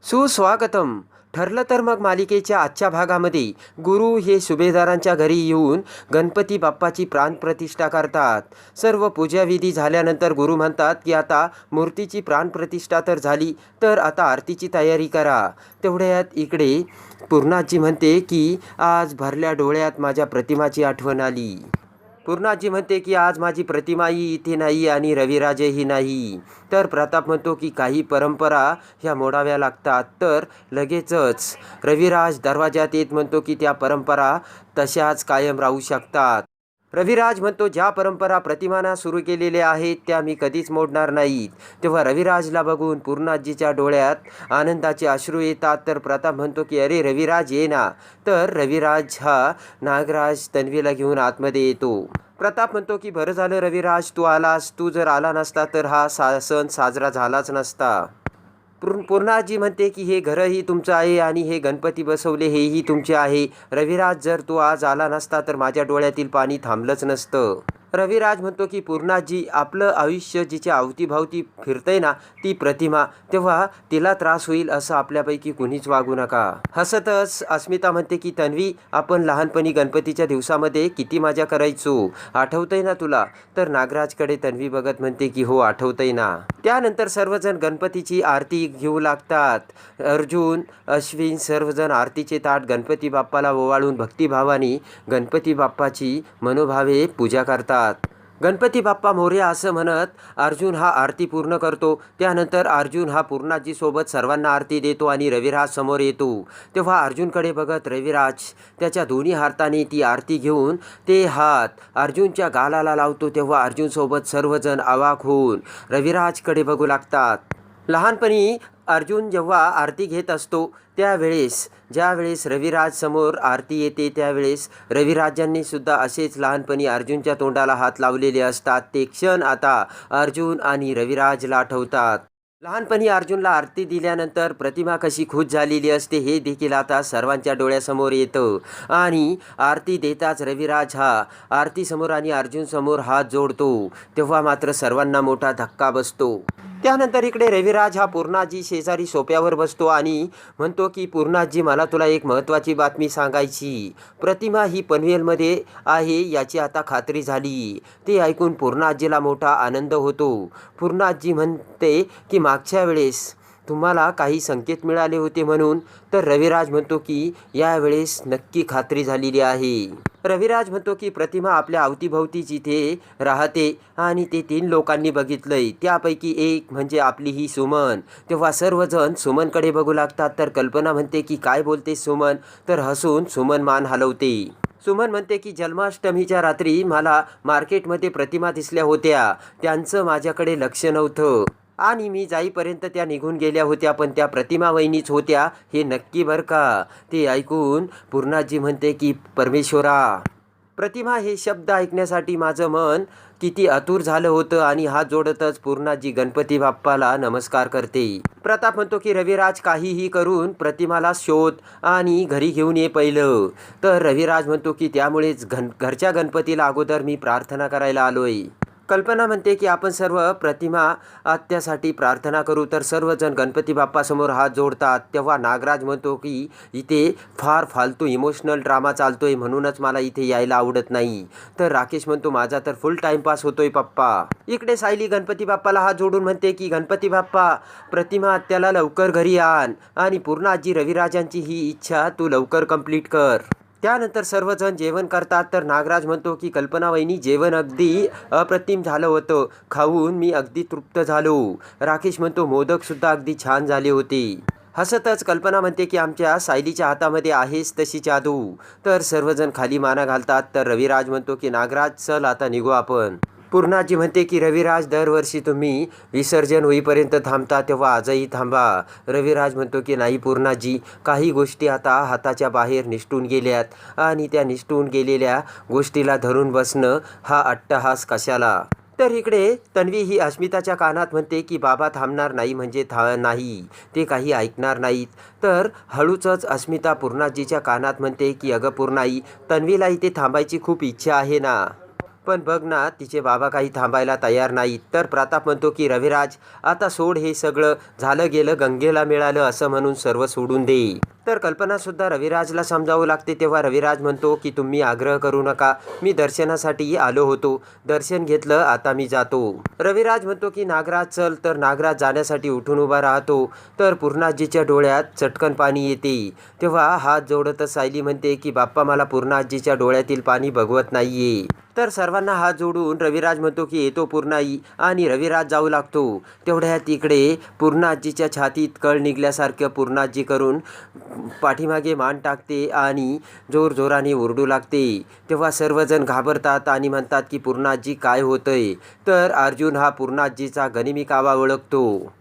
सुस्वागतम. ठरलं तर मग मालिकेच्या आजच्या भागामध्ये गुरु हे सुभेदारांच्या घरी येऊन गणपती बाप्पाची प्राणप्रतिष्ठा करतात. सर्व पूजाविधी झाल्यानंतर गुरु म्हणतात की आता मूर्तीची प्राणप्रतिष्ठा तर झाली, तर आता आरतीची तयारी करा. तेवढ्यात इकडे पूर्णाजी म्हणते की आज भरल्या डोळ्यात माझ्या प्रतिमाची आठवण आली. पूर्णाजी म्हणते की आज माझी प्रतिमाही इथे नाही आणि रविराजही नाही. तर प्रताप म्हणतो की काही परंपरा ह्या मोडाव्या लागतात. तर लगेचच रविराज दरवाजात येत म्हणतो की त्या परंपरा तशाच कायम राहू शकतात. रविराज म्हणतो ज्या परंपरा प्रतिमाना सुरू केलेल्या आहेत त्या मी कधीच मोडणार नाहीत. तेव्हा रविराजला बघून पूर्णाजीच्या डोळ्यात आनंदाचे अश्रू येतात. तर प्रताप म्हणतो की अरे रविराज ये ना. तर रविराज हा नागराज तन्वीला घेऊन आतमध्ये येतो. प्रताप म्हणतो की बरं झालं रविराज तू आलास, तू जर आला नसता तर हा सण साजरा झालाच नसता. पूर्णाजी म्हणते की हे घरही तुमचं आहे आणि हे गणपती बसवले हेही तुमचे आहे. रविराज जर तू आज आला नसता तर माझ्या डोळ्यातील पाणी थांबलंच नसतं. रविराज म्हणतो की पूर्णाजी आपलं आयुष्य जिच्या अवतीभवती फिरतंय ना ती प्रतिमा, तेव्हा तिला त्रास होईल असं आपल्यापैकी कुणीच वागू नका. हसतच अस्मिता म्हणते की तन्वी आपण लहानपणी गणपतीच्या दिवसामध्ये किती मजा करायचो, आठवतंय ना तुला. तर नागराजकडे तन्वी बघत म्हणते की हो आठवतंय ना. त्यानंतर सर्वजण गणपतीची आरती घेऊ लागतात. अर्जुन, अश्विन सर्वजण आरतीचे ताट गणपती बाप्पाला ओवाळून भक्तिभावाने गणपती बाप्पाची मनोभावे पूजा करतात. गणपती बाप्पा मोरया असं म्हणत अर्जुन हा आरती पूर्ण करतो. त्यानंतर अर्जुन हा पूर्णाजी सोबत सर्वांना आरती देतो आणि रविराज समोर येतो. तेव्हा अर्जुनकडे बघत रविराज त्याच्या दोन्ही हाताने ती आरती घेऊन ते हात अर्जुनच्या गालाला लावतो. तेव्हा अर्जुन सोबत सर्वजण अवाक होऊन रविराजकडे बघू लागतात. लहानपणी अर्जुन जेव्हा आरती घेत असतो ज्यावेळेस रविराज समोर आरती येते त्यावेळेस रविराजांनी सुद्धा असेच लहानपणी अर्जुनच्या तोंडाला हात लावलेले असतात. ते क्षण आता अर्जुन आणि रविराजला आठवतात. लहानपणी अर्जुनला आरती दिल्यानंतर प्रतिमा कशी खुश झालेली असते हे देखील आता सर्वांच्या डोळ्यासमोर येतं. आणि आरती देताच रविराज हा आरतीसमोर आणि अर्जुनसमोर हात जोडतो. तेव्हा मात्र सर्वांना मोठा धक्का बसतो. त्यानंतर इकडे रविराज हा पूर्णाजी शेजारी सोप्यावर बसतो आणि म्हणतो की पूर्णाजी मला तुला एक महत्त्वाची बातमी सांगायची. प्रतिमा ही पनवेलमध्ये आहे याची आता खात्री झाली. ते ऐकून पूर्णाजीला मोठा आनंद होतो. पूर्णाजी म्हणते की मागच्या वेळेस तुम्हाला काही संकेत मिळाले होते म्हणून. तर रविराज म्हणतो की यावेळेस नक्की खात्री झालेली आहे. रविराज म्हणतो की प्रतिमा आपल्या अवतीभवती जिथे राहते आणि ते 3 लोकांनी बघितलंय त्यापैकी एक म्हणजे आपली ही सुमन. तेव्हा सर्वजण सुमनकडे बघू लागतात. तर कल्पना म्हणते की काय बोलते सुमन. तर हसून सुमन मान हलवते. सुमन म्हणते की जन्माष्टमीच्या रात्री मला मार्केटमध्ये प्रतिमा दिसल्या होत्या, त्यांचं माझ्याकडे लक्ष नव्हतं आणि मी जाईपर्यंत त्या निघून गेल्या होत्या, पण त्या प्रतिमा वहिनीच होत्या हे नक्की बरं का. ते ऐकून पूर्णाजी म्हणते की परमेश्वरा, प्रतिमा हे शब्द ऐकण्यासाठी माझं मन किती आतुर झालं होतं. आणि हात जोडतच पूर्णाजी गणपती बाप्पाला नमस्कार करते. प्रताप म्हणतो की रविराज काहीही करून प्रतिमाला शोध आणि घरी घेऊन ये पहिलं. तर रविराज म्हणतो की त्यामुळेच घरच्या गणपतीला अगोदर मी प्रार्थना करायला आलोय. कल्पना म्हणते की आपण सर्व प्रतिमा आत्यासाठी प्रार्थना करू. तर सर्वजण गणपती बाप्पासमोर हात जोडतात. तेव्हा नागराज म्हणतो की इथे फार फालतू इमोशनल ड्रामा चालतोय म्हणूनच मला इथे यायला आवडत नाही. तर राकेश म्हणतो माझा तर फुल टाइमपास होतोय पप्पा. इकडे सायली गणपती बाप्पाला हात जोडून म्हणते की गणपती बाप्पा प्रतिमा आत्याला लवकर घरी आण आणि पूर्ण आजी रविराजांची ही इच्छा तू लवकर कंप्लीट कर. त्यानंतर सर्वजण जेवण करतात. तर नागराज म्हणतो की कल्पना वहिनी जेवण अगदी अप्रतिम झालं होतं, खाऊन मी अगदी तृप्त झालो. राकेश म्हणतो मोदकसुद्धा अगदी छान झाले होते. हसतच कल्पना म्हणते की आमच्या सायलीच्या हातामध्ये आहेच तशी जादू. तर सर्वजण खाली माना घालतात. तर रविराज म्हणतो की नागराज चल आता निघू आपण. पूर्णाजी म्हणते की रविराज दरवर्षी तुम्ही विसर्जन होईपर्यंत थांबता, तेव्हा आजही थांबा. रविराज म्हणतो की नाही पूर्णाजी, काही गोष्टी आता हाताच्या बाहेर निसटून गेल्यात आणि त्या निसटून गेलेल्या गोष्टीला धरून बसणं हा अट्टहास कशाला. तर इकडे तन्वी ही अस्मिताच्या कानात म्हणते की बाबा थांबणार नाही म्हणजे नाही, ते काही ऐकणार नाहीत. तर हळूच अस्मिता पूर्णाजीच्या कानात म्हणते की अगं पूर्णाई, तन्वीला इथे थांबायची खूप इच्छा आहे ना. पण बघ ना, तिचे बाबा काही थांबायला तयार नाहीत. तर प्रताप म्हणतो की रविराज, आता सोड, हे सगळं झालं गेलं, गंगेला मिळालं असं म्हणून सर्व सोडून दे. तर कल्पनासुद्धा रविराजला समजावू लागते. तेव्हा रविराज म्हणतो की तुम्ही आग्रह करू नका, मी दर्शनासाठी आलो होतो, दर्शन घेतलं, आता मी जातो. रविराज म्हणतो की नागराज चल. तर नागराज जाण्यासाठी उठून उभा राहतो. तर पूर्णाजीच्या डोळ्यात चटकन पाणी येते. तेव्हा हात जोडतच सायली म्हणते की बाप्पा, मला पूर्णाजीच्या डोळ्यातील पाणी बघवत नाहीये. तर सर्वांना हात जोडून रविराज म्हणतो की येतो पूर्णाई, आणि रविराज जाऊ लागतो. तेवढ्यात इकडे पूर्णाजीच्या छातीत कळ निघल्यासारखं पूर्णाजी करून पाठीमागे मान टाकते आणि जोरजोराने ओरडू लागते. तेव्हा सर्वजण घाबरतात आणि म्हणतात की पूर्णाजी, काय होतंय? तर अर्जुन हा पूर्णाजीचा गनिमी कावा ओळखतो.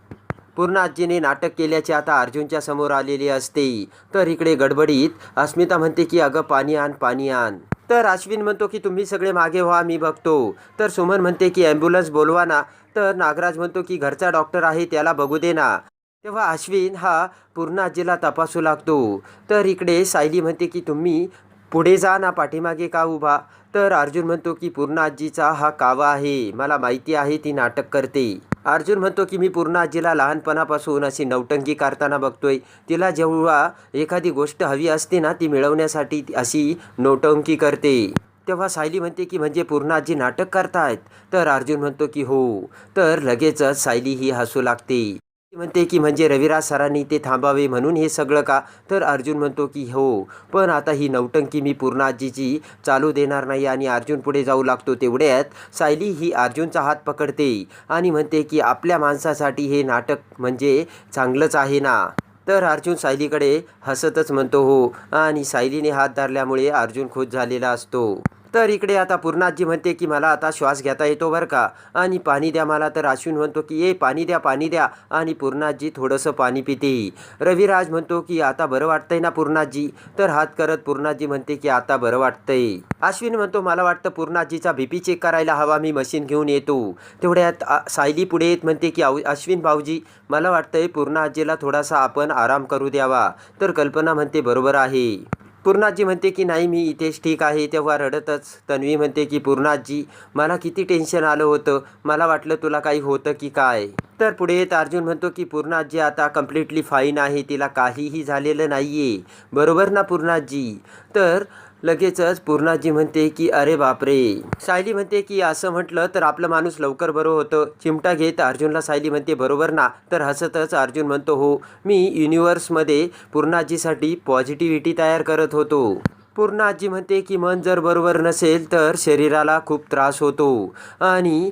पूर्णाजीने नाटक केल्याचे आता अर्जुनच्या समोर आलेले असते. तर इकडे गडबडीत अस्मिता म्हणते की अगं पाणी आण, पाणी आण. तर अश्विन म्हणतो की तुम्ही सगळे मागे व्हा, मी बघतो. तर सुमन म्हणते की ॲम्ब्युलन्स बोलवा ना. तर नागराज म्हणतो की घरचा डॉक्टर आहे, त्याला बघू दे ना. तेव्हा अश्विन हा पूर्णाजीला तपासू लागतो. तर इकडे सायली म्हणते की तुम्ही पुढे जा ना, पाठीमागे का उभा? तर अर्जुन म्हणतो की पूर्णाजीचा हा कावा आहे, मला माहिती आहे, ती नाटक करते. अर्जुन म्हणतो की मी पूर्णाजीला लहानपणापासून अशी नौटंकी करताना बघतोय. तिला जेव्हा एखादी गोष्ट हवी असते ना, ती मिळवण्यासाठी अशी नौटंकी करते. तेव्हा सायली म्हणते की म्हणजे पूर्णाजी नाटक करतायत? तर अर्जुन म्हणतो की हो. तर लगेचच सायली ही हसू लागते. ती म्हणते की म्हणजे रविराज सरांनी ते थांबावे म्हणून हे सगळं का? तर अर्जुन म्हणतो की हो, पण आता ही नौटंकी मी पूर्णाजीची चालू देणार नाही, आणि अर्जुन पुढे जाऊ लागतो. तेवढ्यात सायली ही अर्जुनचा हात पकडते आणि म्हणते की आपल्या माणसासाठी हे नाटक म्हणजे चांगलंच आहे ना. तर अर्जुन सायलीकडे हसतच म्हणतो हो, आणि सायलीने हात धरल्यामुळे अर्जुन खुश झालेला असतो. तर इकडे आता पूर्णाजी म्हणते की मला आता श्वास घेता येतो बरं का, आणि पाणी द्या मला. तर अश्विन म्हणतो की ए पाणी द्या, पाणी द्या, आणि पूर्णाजी थोडंसं पाणी पिते. रविराज म्हणतो की आता बरं वाटतंय ना पूर्णाजी? तर हात करत पूर्णाजी म्हणते की आता बरं वाटतंय. अश्विन म्हणतो मला वाटतं पूर्णाजीचा BP चेक करायला हवा, मी मशीन घेऊन येतो. तेवढ्यात सायली पुढे येत म्हणते की अश्विन भाऊजी, मला वाटतंय पूर्णाजीला थोडासा आपण आराम करू द्यावा. तर कल्पना म्हणते बरोबर आहे. पूर्णाजी म्हणते की नाही, मी इथेच ठीक आहे. तेव्हा रडतच तन्वी म्हणते की पूर्णाजी, मला किती टेन्शन आलं होतं, मला वाटलं तुला काही होतं की काय. तर पुढे येत अर्जुन म्हणतो की पूर्णाजी आता कम्प्लिटली फाईन आहे, तिला काहीही झालेलं नाहीये, बरोबर ना पूर्णाजी? तर लगेचच पूर्णाजी म्हणते की अरे बापरे. सायली म्हणते की असं म्हटलं तर आपलं माणूस लवकर बरं होतं. चिमटा घेत अर्जुनला सायली म्हणते बरोबर ना? तर हसतच अर्जुन म्हणतो हो, मी युनिवर्समध्ये पूर्णाजीसाठी पॉझिटिव्हिटी तयार करत होतो. पूर्णाजी म्हणते की मन जर बरोबर नसेल तर शरीराला खूप त्रास होतो, आणि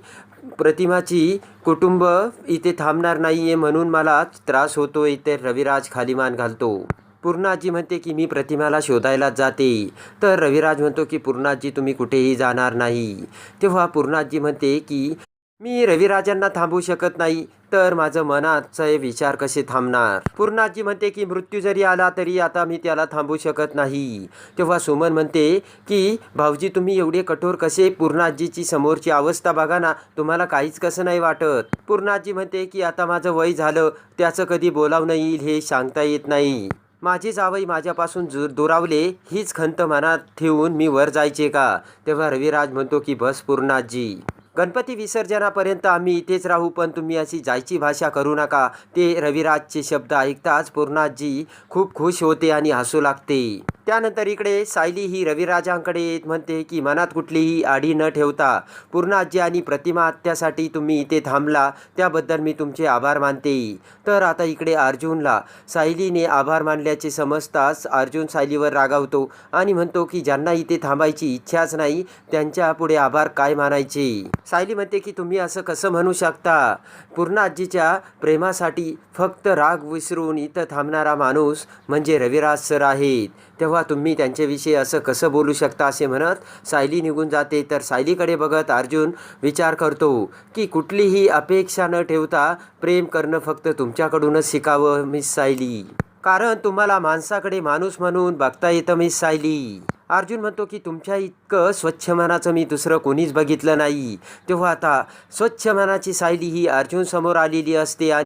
प्रतिमाची कुटुंब इथे थांबणार नाहीये म्हणून मला त्रास होतोय. तर रविराज खाली मान घालतो. पूर्णाजी म्हणते की मी प्रतिमाला शोधायला जाते. तर रविराज म्हणतो की पूर्णाजी तुम्ही कुठेही जाणार नाही. तेव्हा पूर्णाजी म्हणते की मी रविराजांना थांबवू शकत नाही, तर माझं मनाचे विचार कसे थांबणार? पूर्णाजी म्हणते की मृत्यू जरी आला तरी आता मी त्याला थांबवू शकत नाही. तेव्हा सुमन म्हणते की भाऊजी तुम्ही एवढे कठोर कसे? पूर्णाजीची समोरची अवस्था बघा ना, तुम्हाला काहीच कसं नाही वाटत? पूर्णाजी म्हणते की आता माझं वय झालं, त्याचं कधी बोलावणं येईल हे सांगता येत नाही. माझी जावई माझ्यापासून दुरावले, हीच खंत मनात ठेवून मी वर जायचे का? तेव्हा रविराज म्हणतो की बस पूर्णाजी, गणपती विसर्जनापर्यंत आम्ही इथेच राहू, पण तुम्ही अशी जायची भाषा करू नका. ते रविराजचे शब्द ऐकताच पूर्णाजी खूप खुश होते आणि हसू लागते. त्यानंतर इकडे सायली ही रविराजांकडे येत म्हणते की मनात कुठलीही आडी न ठेवता पूर्णाजी आणि प्रतिमा आत्यासाठी तुम्ही इथे थांबला, त्याबद्दल मी तुमचे आभार मानते. तर आता इकडे अर्जुनला सायलीने आभार मानल्याचे समजताच अर्जुन सायलीवर रागावतो आणि म्हणतो की ज्यांना इथे थांबायची इच्छाच नाही त्यांच्या पुढे आभार काय मानायचे? सायली म्हणते की तुम्ही असं कसं म्हणू शकता? पूर्णाजीच्या प्रेमासाठी फक्त राग विसरून इथं थांबणारा माणूस म्हणजे रविराज सर आहेत, तेव्हा तुम्ही त्यांच्याविषयी असं कसं बोलू शकता? असे म्हणत सायली निघून जाते. तर सायलीकडे बघत अर्जुन विचार करतो की कुठलीही अपेक्षा न ठेवता प्रेम करणं फक्त तुमच्याकडूनच शिकावं मिस सायली, कारण तुम्हाला माणसाकडे माणूस म्हणून बघता येतं मिस सायली. अर्जुन म्हणतो की तुमच्या इतकं स्वच्छ मनाचं मी दुसरं कोणीच बघितलं नाही. तेव्हा आता स्वच्छ मनाची सायली ही अर्जुन समोर आलेली असते आणि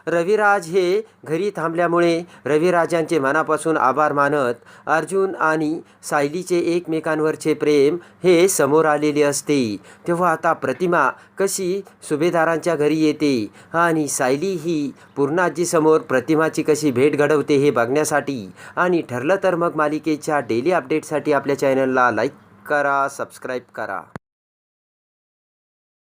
रविराज हे घरी थांबल्यामुळे रविराजांचे मनापासून आभार मानत अर्जुन आणि सायलीचे एकमेकांवरचे प्रेम हे समोर आलेले असते. तेव्हा आता प्रतिमा कशी सुभेदारांच्या घरी येते आणि सायली ही पूर्णाजीसमोर प्रतिमाची कशी भेट घडवते हे बघण्यासाठी आणि ठरलं तर मग मालिकेच्या डेली अपडेटसाठी आपल्या चॅनलला लाईक करा, सबस्क्राईब करा.